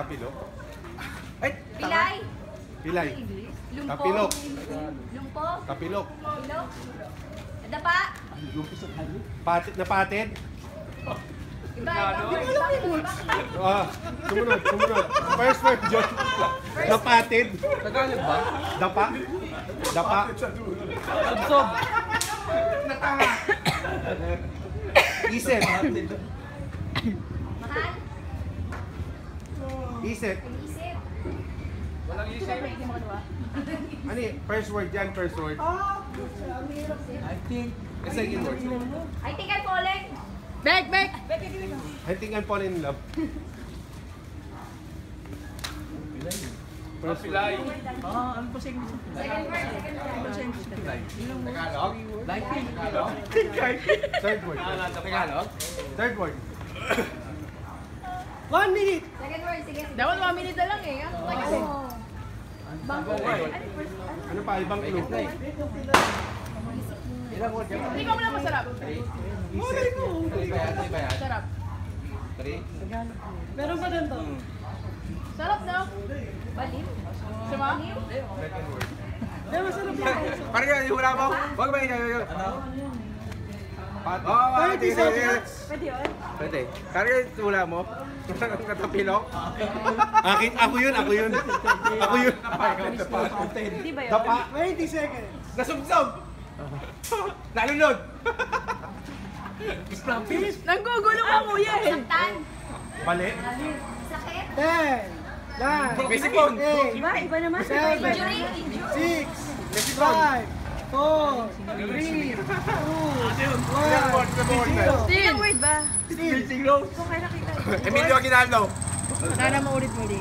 Tapilok. Ay, Pilay. Pilay. Lumpo. Tapilok. Lumpo. Tapilok. Pilok. Dapa. Patit na patid. Iba, iba. Sumunod. First word dyan. Napatid. Tagalog ba? Dapa. Dapa. Subsob. Isip. Mahal. Isip. Isip. Walang isip. Ano yun? First word dyan, first word. I think. Second word. I think I'm falling. Bek! I think I'm falling in love. First word. Pilay. Ano ba second word? Second word. Tagalog? Lighting. Tagalog? Third word. Tagalog? Third word. 1 minute! Second word, sige. Dapat 1 minute na lang eh. Oh. Bangko. Ano pa? Ibang clue. Ilang word yan? Hindi ko mo lang masarap. Isip. Sarap. Meron pa din to. Sarap daw. Baliw. Sama? Second word. Meron masarap pa. Parang yung hula mo? Wag ba yun? Patid. Oo, 30 seconds. Pwede yun? Pwede. Parang yung hula mo? Katapilok? Ako yun. Di ba yun? Dapa. 20 seconds. Nasubsob! Nalunod! Nanggugulo ka kuya eh. Saktan. Mali. Sakit. 10. 9. Mexican! 8. Iba naman. 7. Injury. 6. Mexican! 5. 4. 3. 2. 1. 0. Ilang word ba? Siglo! Kung kaya nakita. Emilio Aguinaldo! Sana maulit muli.